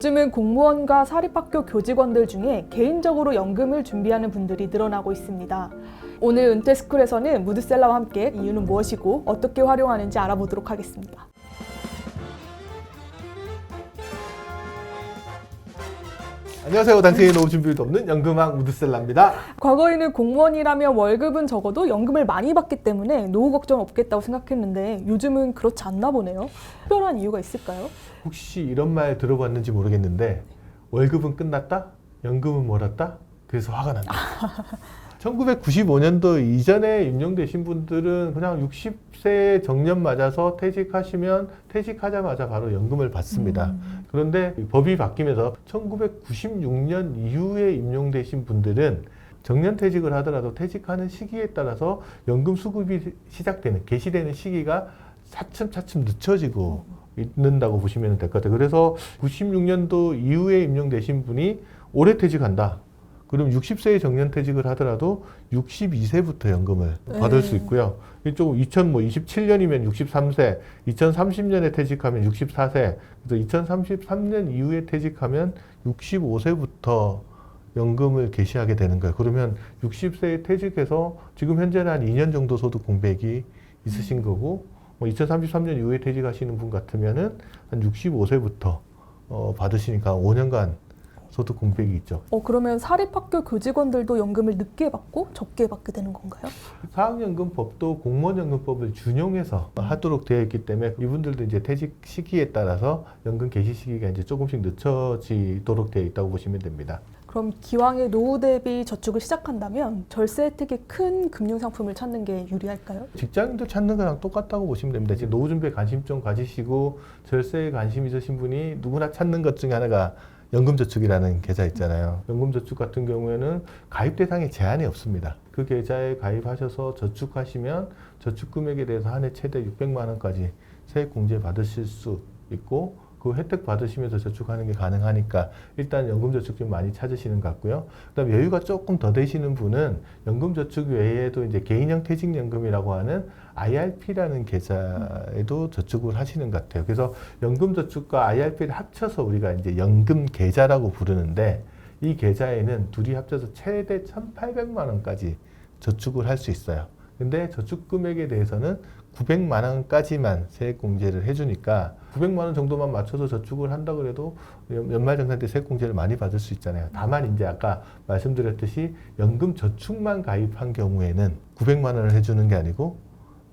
요즘은 공무원과 사립학교 교직원들 중에 개인적으로 연금을 준비하는 분들이 늘어나고 있습니다. 오늘 은퇴스쿨에서는 무드셀러와 함께 이유는 무엇이고 어떻게 활용하는지 알아보도록 하겠습니다. 안녕하세요. 당신의 노후 준비를 돕는 연금학 무드셀러입니다. 과거에는 공무원이라면 월급은 적어도 연금을 많이 받기 때문에 노후 걱정 없겠다고 생각했는데 요즘은 그렇지 않나 보네요. 특별한 이유가 있을까요? 혹시 이런 말 들어봤는지 모르겠는데 월급은 끝났다? 연금은 멀었다? 그래서 화가 난다. 1995년도 이전에 임용되신 분들은 그냥 60세 정년 맞아서 퇴직하시면 퇴직하자마자 바로 연금을 받습니다. 그런데 법이 바뀌면서 1996년 이후에 임용되신 분들은 정년퇴직을 하더라도 퇴직하는 시기에 따라서 연금 수급이 시작되는, 개시되는 시기가 차츰차츰 늦춰지고 있는다고 보시면 될 것 같아요. 그래서 96년도 이후에 임용되신 분이 올해 퇴직한다. 그럼 60세에 정년퇴직을 하더라도 62세부터 연금을 받을 수 있고요. 이쪽 2027년이면 63세, 2030년에 퇴직하면 64세, 그래서 2033년 이후에 퇴직하면 65세부터 연금을 개시하게 되는 거예요. 그러면 60세에 퇴직해서 지금 현재는 한 2년 정도 소득 공백이 있으신 거고, 2033년 이후에 퇴직하시는 분 같으면은 한 65세부터 받으시니까 5년간 소득 공백이 있죠. 그러면 사립학교 교직원들도 연금을 늦게 받고 적게 받게 되는 건가요? 사학연금법도 공무원연금법을 준용해서 하도록 되어 있기 때문에 이분들도 이제 퇴직 시기에 따라서 연금 개시 시기가 이제 조금씩 늦춰지도록 되어 있다고 보시면 됩니다. 그럼 기왕에 노후 대비 저축을 시작한다면 절세 혜택이 큰 금융상품을 찾는 게 유리할까요? 직장인도 찾는 거랑 똑같다고 보시면 됩니다. 지금 노후 준비에 관심 좀 가지시고 절세에 관심 있으신 분이 누구나 찾는 것 중에 하나가 연금저축이라는 계좌 있잖아요. 연금저축 같은 경우에는 가입 대상에 제한이 없습니다. 그 계좌에 가입하셔서 저축하시면 저축 금액에 대해서 한 해 최대 600만 원까지 세액 공제 받으실 수 있고, 그 혜택 받으시면서 저축하는 게 가능하니까 일단 연금저축 좀 많이 찾으시는 것 같고요. 그다음 여유가 조금 더 되시는 분은 연금저축 외에도 이제 개인형 퇴직연금이라고 하는 IRP라는 계좌에도 저축을 하시는 것 같아요. 그래서 연금저축과 IRP를 합쳐서 우리가 이제 연금계좌라고 부르는데, 이 계좌에는 둘이 합쳐서 최대 1,800만 원까지 저축을 할 수 있어요. 근데 저축 금액에 대해서는 900만 원까지만 세액 공제를 해주니까 900만 원 정도만 맞춰서 저축을 한다 그래도 연말정산 때 세액 공제를 많이 받을 수 있잖아요. 다만 이제 아까 말씀드렸듯이 연금 저축만 가입한 경우에는 900만 원을 해주는 게 아니고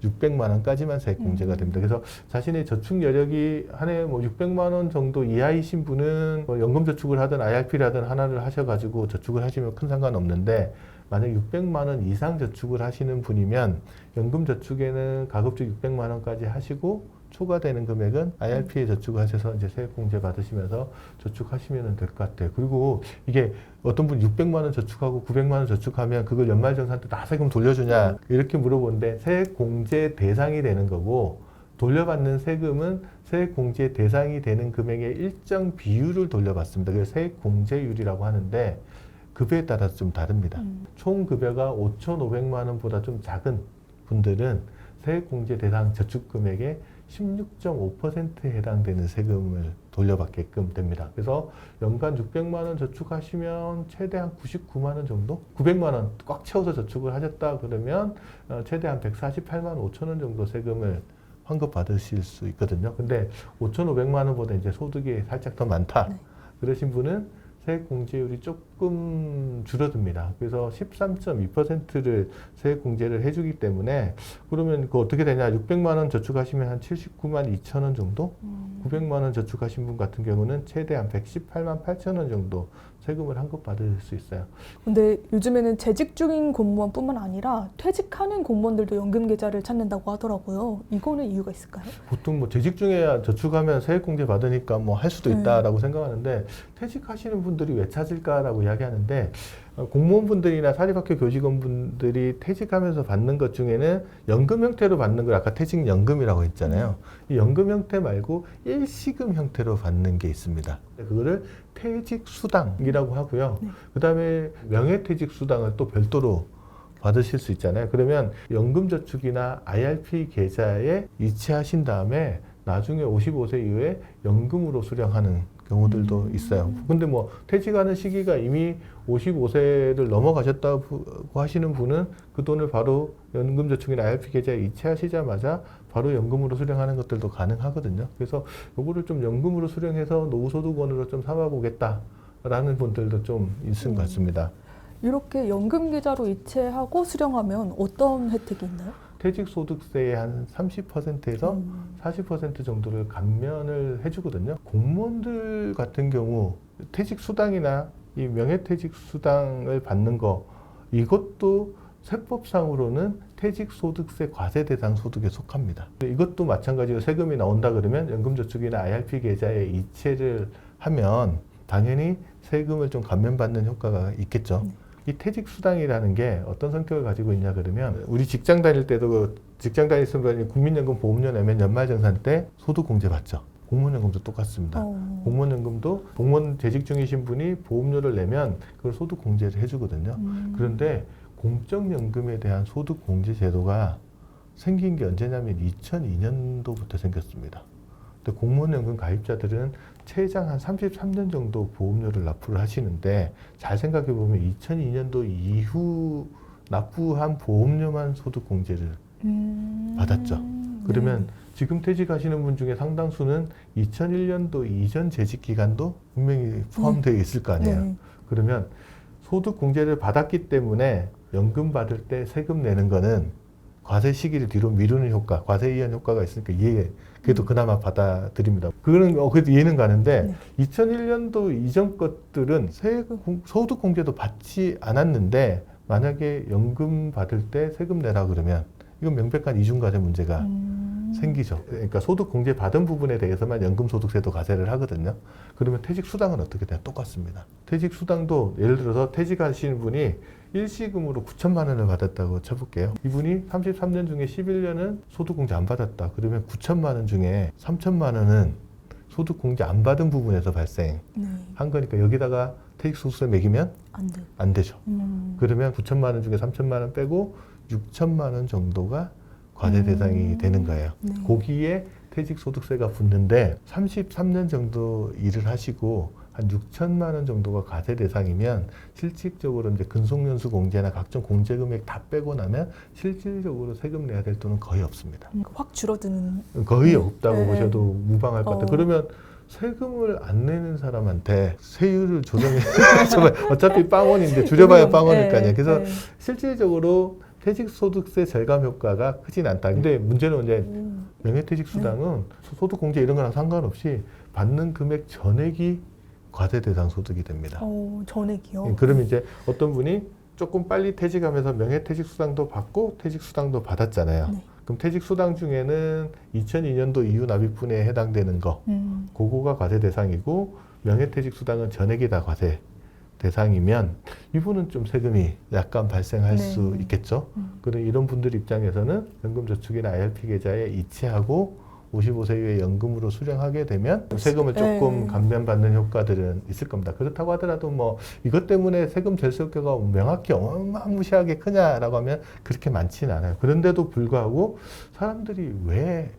600만 원까지만 세액 공제가 됩니다. 그래서 자신의 저축 여력이 한 해 600만 원 정도 이하이신 분은 연금 저축을 하든 IRP를 하든 하나를 하셔가지고 저축을 하시면 큰 상관없는데, 만약 600만 원 이상 저축을 하시는 분이면 연금 저축에는 가급적 600만 원까지 하시고 초과되는 금액은 IRP에 저축을 하셔서 이제 세액 공제 받으시면서 저축하시면 될 것 같아요. 그리고 이게 어떤 분 600만 원 저축하고 900만 원 저축하면 그걸 연말정산 때 다 세금 돌려주냐 이렇게 물어보는데, 세액 공제 대상이 되는 거고 돌려받는 세금은 세액 공제 대상이 되는 금액의 일정 비율을 돌려받습니다. 그래서 세액 공제율이라고 하는데 급여에 따라서 좀 다릅니다. 총 급여가 5,500만 원보다 좀 작은 분들은 세액 공제 대상 저축 금액의 16.5%에 해당되는 세금을 돌려받게끔 됩니다. 그래서 연간 600만 원 저축하시면 최대한 99만 원 정도? 900만 원 꽉 채워서 저축을 하셨다 그러면 최대한 148만 5천 원 정도 세금을 환급 받으실 수 있거든요. 근데 5,500만 원보다 이제 소득이 살짝 더 많다. 그러신 분은 세액 공제율이 조금 줄어듭니다. 그래서 13.2%를 세액 공제를 해주기 때문에, 그러면 그 어떻게 되냐? 600만 원 저축하시면 한 79만 2천 원 정도? 900만 원 저축하신 분 같은 경우는 최대한 118만 8천 원 정도 세금을 환급받을 수 있어요. 근데 요즘에는 재직 중인 공무원뿐만 아니라 퇴직하는 공무원들도 연금 계좌를 찾는다고 하더라고요. 이거는 이유가 있을까요? 보통 뭐 재직 중에 저축하면 세액 공제 받으니까 뭐 할 수도 있다라고 생각하는데, 퇴직하시는 분들이 왜 찾을까라고 이야기하는데, 공무원분들이나 사립학교 교직원분들이 퇴직하면서 받는 것 중에는 연금 형태로 받는 걸 아까 퇴직연금이라고 했잖아요. 이 연금 형태 말고 일시금 형태로 받는 게 있습니다. 그거를 퇴직수당이라고 하고요. 그 다음에 명예퇴직수당을 또 별도로 받으실 수 있잖아요. 그러면 연금저축이나 IRP 계좌에 이체하신 다음에 나중에 55세 이후에 연금으로 수령하는 경우들도 있어요. 근데 뭐 퇴직하는 시기가 이미 55세를 넘어가셨다고 하시는 분은 그 돈을 바로 연금저축이나 IRP 계좌에 이체하시자마자 바로 연금으로 수령하는 것들도 가능하거든요. 그래서 요거를 좀 연금으로 수령해서 노후소득원으로 좀 삼아보겠다라는 분들도 좀 있은 것 같습니다. 이렇게 연금 계좌로 이체하고 수령하면 어떤 혜택이 있나요? 퇴직소득세의 한 30%에서 40% 정도를 감면을 해주거든요. 공무원들 같은 경우 퇴직수당이나 이 명예퇴직수당을 받는 거, 이것도 세법상으로는 퇴직소득세 과세 대상 소득에 속합니다. 이것도 마찬가지로 세금이 나온다 그러면 연금저축이나 IRP 계좌에 이체를 하면 당연히 세금을 좀 감면받는 효과가 있겠죠. 이 퇴직수당이라는 게 어떤 성격을 가지고 있냐 그러면 우리 직장 다닐 때도 직장 다니시면 국민연금 보험료 내면 연말정산 때 소득공제 받죠. 공무원연금도 똑같습니다. 공무원연금도 공무원 재직 중이신 분이 보험료를 내면 그걸 소득공제를 해주거든요. 그런데 공적연금에 대한 소득공제 제도가 생긴 게 언제냐면 2002년도부터 생겼습니다. 근데 공무원연금 가입자들은 최장 한 33년 정도 보험료를 납부를 하시는데 잘 생각해 보면 2002년도 이후 납부한 보험료만 소득공제를 받았죠. 그러면 지금 퇴직하시는 분 중에 상당수는 2001년도 이전 재직 기간도 분명히 포함되어 있을 거 아니에요. 그러면 소득공제를 받았기 때문에 연금 받을 때 세금 내는 거는 과세 시기를 뒤로 미루는 효과, 과세 이연 효과가 있으니까 그래도 그나마 받아들입니다. 그거는 그래도 이해는 가는데 2001년도 이전 것들은 소득공제도 받지 않았는데 만약에 연금 받을 때 세금 내라 그러면 이건 명백한 이중과세 문제가 생기죠. 그러니까 소득공제 받은 부분에 대해서만 연금소득세도 과세를 하거든요. 그러면 퇴직수당은 어떻게 돼요? 똑같습니다. 퇴직수당도 예를 들어서 퇴직하시는 분이 일시금으로 9천만 원을 받았다고 쳐볼게요. 이분이 33년 중에 11년은 소득공제 안 받았다. 그러면 9천만 원 중에 3천만 원은 소득공제 안 받은 부분에서 발생한 거니까 여기다가 퇴직소득세 매기면 안 되죠. 그러면 9천만 원 중에 3천만 원 빼고 6천만 원 정도가 과세 대상이 되는 거예요. 거기에 퇴직소득세가 붙는데 33년 정도 일을 하시고 한 6천만 원 정도가 과세 대상이면 실질적으로 이제 근속연수 공제나 각종 공제 금액 다 빼고 나면 실질적으로 세금 내야 될 돈은 거의 없습니다. 확 줄어드는 거의 없다고 보셔도 무방할 것 같아요. 그러면 세금을 안 내는 사람한테 세율을 조정해 어차피 빵원인데 줄여봐야 빵원일 거 아니에요. 그래서 실질적으로 퇴직소득세 절감 효과가 크진 않다. 근데 문제는 이제 명예퇴직수당은 소득공제 이런 거랑 상관없이 받는 금액 전액이 과세 대상 소득이 됩니다. 전액이요? 그러면 이제 어떤 분이 조금 빨리 퇴직하면서 명예퇴직수당도 받고 퇴직수당도 받았잖아요. 그럼 퇴직수당 중에는 2002년도 이후 납입분에 해당되는 거, 그거가 과세 대상이고 명예퇴직수당은 전액이 다 과세 대상이면 이분은 좀 세금이 약간 발생할 수 있겠죠. 그런 이런 분들 입장에서는 연금저축이나 IRP 계좌에 이체하고 55세 이후에 연금으로 수령하게 되면 세금을 조금 감면받는 효과들은 있을 겁니다. 그렇다고 하더라도 뭐 이것 때문에 세금 절세 효과가 명확히 어마무시하게 크냐라고 하면 그렇게 많지는 않아요. 그런데도 불구하고 사람들이 왜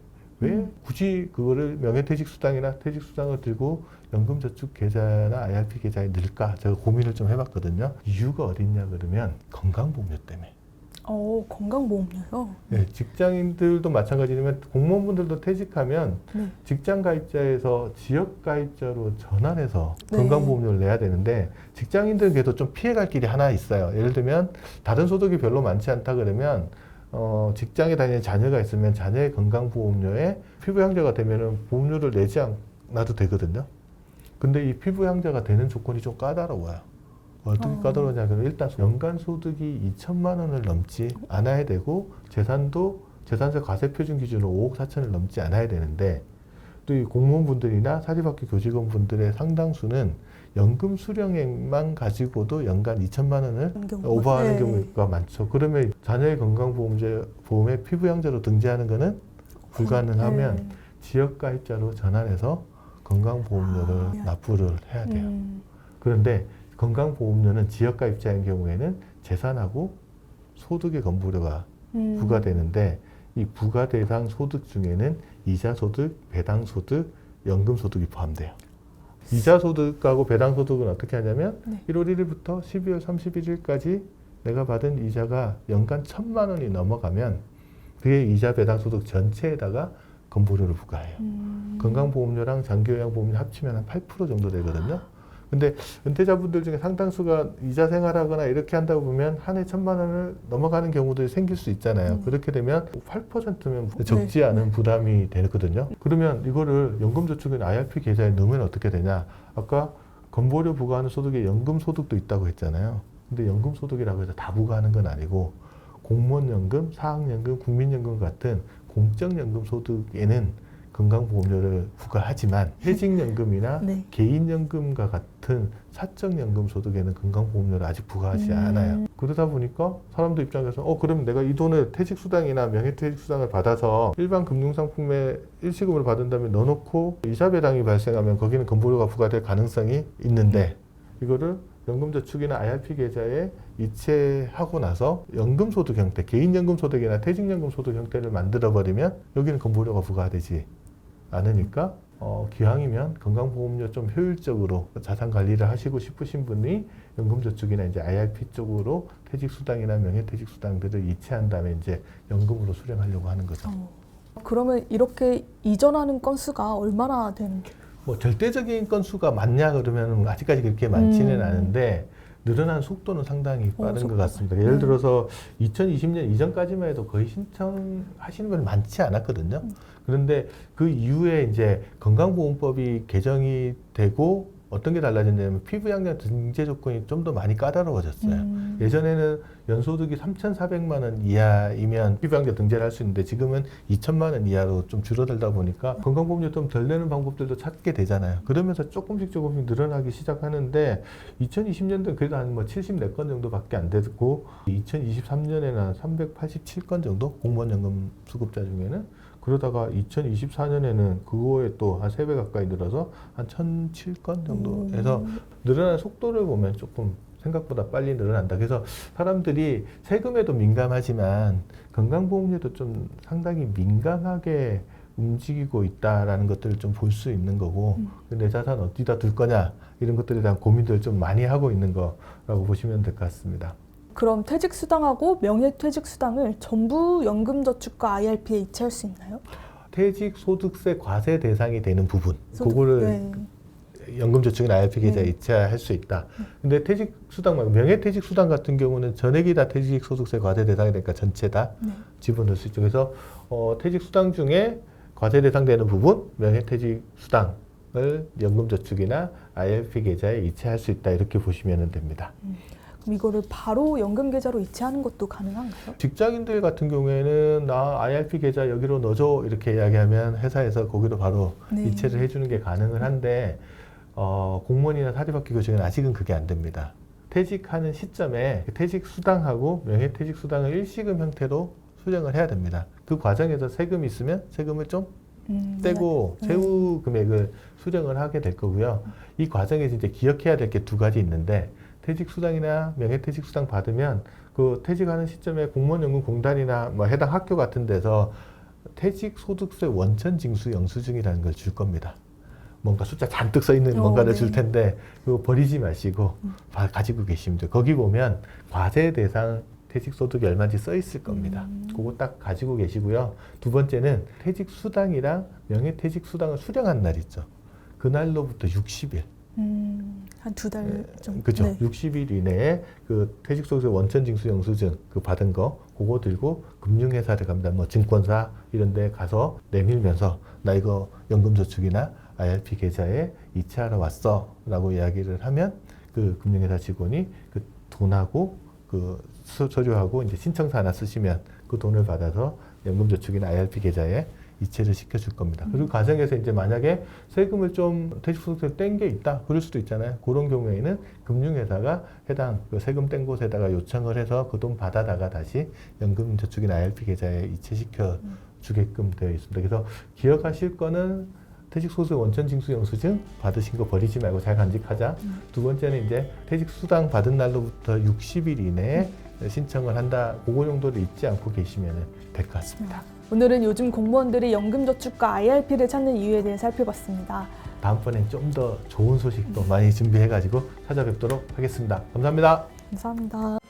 굳이 그거를 명예퇴직수당이나 퇴직수당을 들고 연금저축 계좌나 IRP 계좌에 넣을까? 제가 고민을 좀 해봤거든요. 이유가 어딨냐 그러면 건강보험료 때문에. 건강보험료요? 네, 직장인들도 마찬가지지만 공무원분들도 퇴직하면 직장가입자에서 지역가입자로 전환해서 건강보험료를 내야 되는데 직장인들은 그래도 좀 피해갈 길이 하나 있어요. 예를 들면 다른 소득이 별로 많지 않다 그러면 직장에 다니는 자녀가 있으면 자녀의 건강보험료에 피부양자가 되면은 보험료를 내지 않아도 되거든요. 근데 이 피부양자가 되는 조건이 좀 까다로워요. 어떻게 까다로우냐면 일단 연간 소득이 2천만 원을 넘지 않아야 되고 재산세 과세표준 기준으로 5억 4천을 넘지 않아야 되는데 또 이 공무원분들이나 사립학교 교직원분들의 상당수는 연금 수령액만 가지고도 연간 2천만 원을 오버하는 경우가 많죠. 그러면 자녀의 건강보험에 피부양자로 등재하는 거는 불가능하면 지역가입자로 전환해서 건강보험료를 납부를 해야 돼요. 그런데 건강보험료는 지역가입자인 경우에는 재산하고 소득의 건보료가 부과되는데 이 부과 대상 소득 중에는 이자소득, 배당소득, 연금소득이 포함돼요. 이자 소득하고 배당 소득은 어떻게 하냐면 네. 1월 1일부터 12월 31일까지 내가 받은 이자가 연간 1,000만 원이 넘어가면 그의 이자 배당 소득 전체에다가 건보료를 부과해요. 건강보험료랑 장기요양보험료 합치면 한 8% 정도 되거든요. 근데 은퇴자분들 중에 상당수가 이자 생활하거나 이렇게 한다고 보면 한 해 1,000만 원을 넘어가는 경우들이 생길 수 있잖아요. 그렇게 되면 8%면 적지 않은 부담이 되거든요. 그러면 이거를 연금저축인 IRP 계좌에 넣으면 어떻게 되냐? 아까 건보료 부과하는 소득에 연금소득도 있다고 했잖아요. 근데 연금소득이라고 해서 다 부과하는 건 아니고 공무원연금, 사학연금, 국민연금 같은 공적연금 소득에는 건강보험료를 부과하지만 퇴직연금이나 네. 개인연금과 같은 사적연금 소득에는 건강보험료를 아직 부과하지 않아요. 그러다 보니까 사람들 입장에서 그럼 내가 이 돈을 퇴직수당이나 명예퇴직수당을 받아서 일반 금융상품에 일시금을 받은 다음에 넣어놓고 이자 배당이 발생하면 거기는 건보료가 부과될 가능성이 있는데 이거를 연금저축이나 IRP 계좌에 이체하고 나서 연금소득 형태, 개인연금소득이나 퇴직연금소득 형태를 만들어버리면 여기는 건보료가 부과되지 않으니까 기왕이면 건강보험료 좀 효율적으로 자산 관리를 하시고 싶으신 분이 연금저축이나 이제 IRP 쪽으로 퇴직수당이나 명예퇴직수당들을 이체한 다음에 이제 연금으로 수령하려고 하는 거죠. 그러면 이렇게 이전하는 건수가 얼마나 되는 게? 뭐 절대적인 건수가 많냐 그러면 아직까지 그렇게 많지는 않은데 늘어난 속도는 상당히 빠른 것 같습니다. 예를 들어서 2020년 이전까지만 해도 거의 신청하시는 분이 많지 않았거든요. 그런데 그 이후에 이제 건강보험법이 개정이 되고 어떤 게 달라졌냐면 피부양자 등재 조건이 좀 더 많이 까다로워졌어요. 예전에는 연소득이 3,400만 원 이하이면 피부양자 등재를 할 수 있는데 지금은 2,000만 원 이하로 좀 줄어들다 보니까 건강보험료 좀 덜 내는 방법들도 찾게 되잖아요. 그러면서 조금씩 늘어나기 시작하는데 2020년도는 그래도 한 뭐 74건 정도밖에 안 되고 2023년에는 한 387건 정도 공무원연금 수급자 중에는 그러다가 2024년에는 그거에 또 한 3배 가까이 늘어서 한 1,007건 정도 해서 늘어나는 속도를 보면 조금 생각보다 빨리 늘어난다. 그래서 사람들이 세금에도 민감하지만 건강보험료도 좀 상당히 민감하게 움직이고 있다라는 것들을 좀 볼 수 있는 거고 내 자산 어디다 둘 거냐 이런 것들에 대한 고민들을 좀 많이 하고 있는 거라고 보시면 될 것 같습니다. 그럼 퇴직수당하고 명예퇴직수당을 전부 연금저축과 IRP에 이체할 수 있나요? 퇴직소득세 과세 대상이 되는 부분 그거를 연금저축이나 IRP 계좌에 이체할 수 있다. 근데 퇴직수당 말고 명예퇴직수당 같은 경우는 전액이 다 퇴직소득세 과세 대상이 되니까 전체 다 집어넣을 수 있죠. 그래서 퇴직수당 중에 과세 대상되는 부분 명예퇴직수당을 연금저축이나 IRP 계좌에 이체할 수 있다. 이렇게 보시면 됩니다. 그럼 이거를 바로 연금 계좌로 이체하는 것도 가능한가요? 직장인들 같은 경우에는 나 IRP 계좌 여기로 넣어줘 이렇게 이야기하면 회사에서 거기로 바로 이체를 해주는 게 가능은 한데 공무원이나 사립학교 교직은 아직은 그게 안 됩니다. 퇴직하는 시점에 퇴직수당하고 명예퇴직수당을 일시금 형태로 수령을 해야 됩니다. 그 과정에서 세금이 있으면 세금을 좀 떼고 세후 금액을 수령을 하게 될 거고요. 이 과정에서 이제 기억해야 될 게 두 가지 있는데 퇴직수당이나 명예퇴직수당 받으면 그 퇴직하는 시점에 공무원연금공단이나 뭐 해당 학교 같은 데서 퇴직소득세 원천징수 영수증이라는 걸 줄 겁니다. 뭔가 숫자 잔뜩 써 있는 뭔가를 줄 텐데 그거 버리지 마시고 가지고 계시면 돼요. 거기 보면 과세 대상 퇴직소득이 얼마인지 써 있을 겁니다. 그거 딱 가지고 계시고요. 두 번째는 퇴직수당이랑 명예퇴직수당을 수령한 날 있죠. 그날로부터 60일. 한 2달 정도. 그렇죠. 60일 이내에 그 퇴직소득세 원천징수 영수증 그 받은 거 그거 들고 금융회사를 갑니다. 뭐 증권사 이런 데 가서 내밀면서 나 이거 연금저축이나 IRP 계좌에 이체하러 왔어 라고 이야기를 하면 그 금융회사 직원이 그 돈하고 그 서류하고 이제 신청서 하나 쓰시면 그 돈을 받아서 연금저축이나 IRP 계좌에 이체를 시켜줄 겁니다. 그리고 과정에서 이제 만약에 세금을 좀 퇴직소득세를 뗀 게 있다 그럴 수도 있잖아요. 그런 경우에는 금융회사가 해당 그 세금 뗀 곳에다가 요청을 해서 그 돈 받아다가 다시 연금저축이나 IRP 계좌에 이체시켜 주게끔 되어 있습니다. 그래서 기억하실 거는 퇴직소득세 원천징수 영수증 받으신 거 버리지 말고 잘 간직하자. 두 번째는 이제 퇴직수당 받은 날로부터 60일 이내에 신청을 한다. 그거 정도를 잊지 않고 계시면 될 것 같습니다. 오늘은 요즘 공무원들이 연금저축과 IRP를 찾는 이유에 대해 살펴봤습니다. 다음번엔 좀 더 좋은 소식도 많이 준비해가지고 찾아뵙도록 하겠습니다. 감사합니다. 감사합니다.